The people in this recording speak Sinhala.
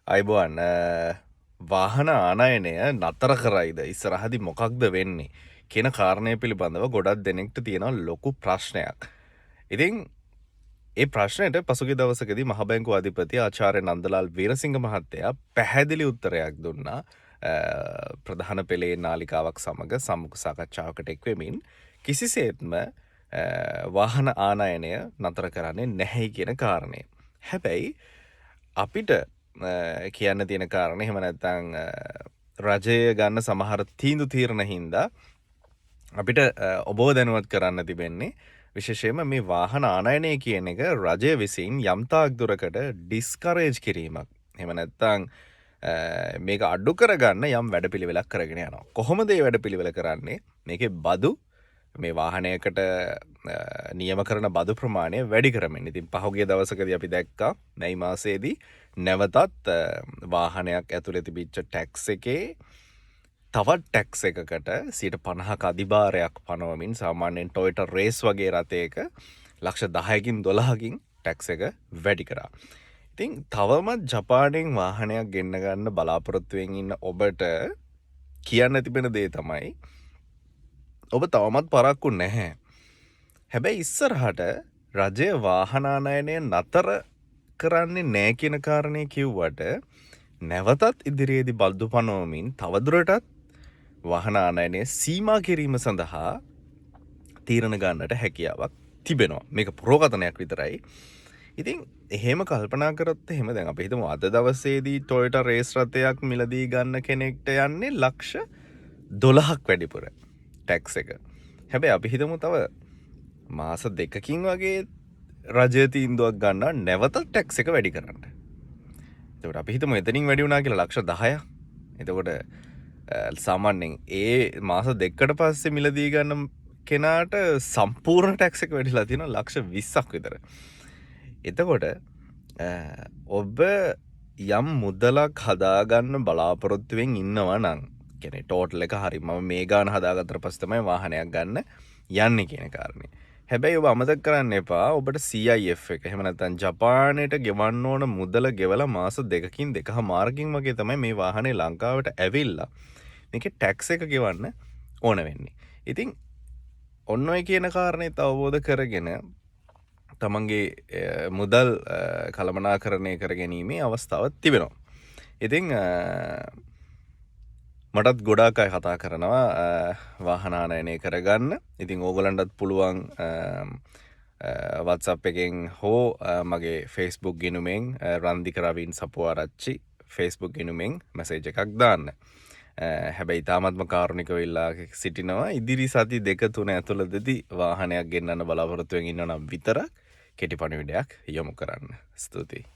අයිබෝන් වාහන ආනයනය නතර කරයිද ඉස්සරහදි මොකක්ද වෙන්නේ කියන කාරණය පිළිබඳව ගොඩක් දෙනෙක්ට තියෙන ලොකු ප්‍රශ්නයක්. ඉතින් ඒ ප්‍රශ්නයට පසුගිය දවසකදී මහබැංකු අධිපති ආචාර්ය නන්දලාල් වීරසිංහ මහත්තයා පැහැදිලි උත්තරයක් දුන්නා. ප්‍රධාන පෙළේ නාලිකාවක් සමග සම්මුඛ සාකච්ඡාවකට එක්වෙමින් කිසිසේත්ම වාහන ආනයනය නතර කරන්නේ නැහැ කියන කාරණය. හැබැයි අපිට කියන්න තියෙන කාරණ එහෙම නැත්නම් රජය ගන්න සමහර තීන්දුව තීරණ හින්දා අපිට ඔබව දැනුවත් කරන්න තිබෙන්නේ විශේෂයෙන්ම මේ වාහන ආනයනය කියන එක රජය විසින් යම් තාක් දුරකට ඩිස්කරේජ් කිරීමක්. එහෙම නැත්නම් මේක අඩු කරගන්න යම් වැඩපිළිවෙලක් කරගෙන යනවා. කොහොමද මේ වැඩපිළිවෙල කරන්නේ? මේකේ බදු මේ වාහනයකට නියම කරන බදු ප්‍රමාණය වැඩි කරමින්. ඉතින් පහුගිය දවසකදී අපි දැක්කා මේ මාසයේදී නැවතත් වාහනයක් ඇතුළේ තිබිච්ච ටැක්ස් එකේ තවත් ටැක්ස් එකකට 50% අධිභාරයක් පනවමින් සාමාන්‍යයෙන් ටොයෝටා රේස් වගේ රථයක ලක්ෂ 10කින් 12කින් ටැක්ස් එක වැඩි කරා. ඉතින් තවමත් ජපානයෙන් වාහනයක් ගෙන්න ගන්න බලාපොරොත්තුවෙන් ඉන්න ඔබට කියන්න තිබෙන දේ තමයි ඔබ තවමත් පරක්කු නැහැ. හැබැයි ඉස්සරහට රජය වාහනානයනය නතර කරන්නේ නෑ කියන කාරණය කිව්වට නැවතත් ඉදිරියේදී බල්දු පනවමින් තවදුරටත් වාහනානයනය සීමා කිරීම සඳහා තීරණ ගන්නට හැකියාවක් තිබෙනවා. මේක පුරෝගතනයක් විතරයි. ඉතින් එහෙම කල්පනා කරොත් එහෙම දැන් අපි හිතමු අද දවසේදී ටොයෝටා රේස් රථයක් මිලදී ගන්න කෙනෙක්ට යන්නේ ලක්ෂ 12ක් වැඩිපුර ටැක්ස් එක. හැබැයි අපි හිතමු තව මාස 2කින් වගේ රජය තීන්දුවක් ගන්නවා නැවත ටැක්ස් එක වැඩි කරන්න. එතකොට අපි හිතමු එතනින් වැඩි වුණා කියලා ලක්ෂ 10ක්. එතකොට සාමාන්‍යයෙන් ඒ මාස 2කට පස්සේ මිලදී ගන්න කෙනාට සම්පූර්ණ ටැක්ස් එක වැඩිලා තියෙනවා ලක්ෂ 20ක් විතර. එතකොට ඔබ යම් මුදලක් හදාගන්න බලාපොරොත්තුවෙන් ඉන්නවා නම් කියන්නේ ටෝටල් එක හරි මම මේ ගාන හදාගත්තට පස්සේ තමයි වාහනයක් ගන්න යන්නේ කියන කාරණේ. හැබැයි ඔබ අමතක කරන්න එපා ඔබට CIF එක එහෙම නැත්නම් ජපානයට ගෙවන්න ඕන මුදල ගෙවලා මාස 2කින් 2.5කින් වගේ තමයි මේ වාහනේ ලංකාවට ඇවිල්ලා මේකේ ටැක්ස් එක ගෙවන්න ඕන වෙන්නේ. ඉතින් ඔන්න ඔය කියන කාරණේත් අවබෝධ කරගෙන තමන්ගේ මුදල් කළමනාකරණය කර ගැනීමේ අවස්ථාවක් තිබෙනවා. ඉතින් මටත් ගොඩාක් අය කතා කරනවා වාහනානයනය කරගන්න. ඉතින් ඕගොල්ලන්ටත් පුළුවන් WhatsApp එකෙන් හෝ මගේ Facebook ගිණුමෙන් රන්දික රවින් සපුආරච්චි Facebook ගිණුමෙන් මැසේජ් එකක් දාන්න. හැබැයි තාමත්ම කාරුණිකව ඉල්ලා සිටිනවා ඉදිරි සති 2-3 ඇතුළතදී වාහනයක් ගෙන්නන්න බලාපොරොත්තුවෙන් ඉන්නවා නම් විතරක් කෙටි පණිවිඩයක් යොමු කරන්න. ස්තුතියි.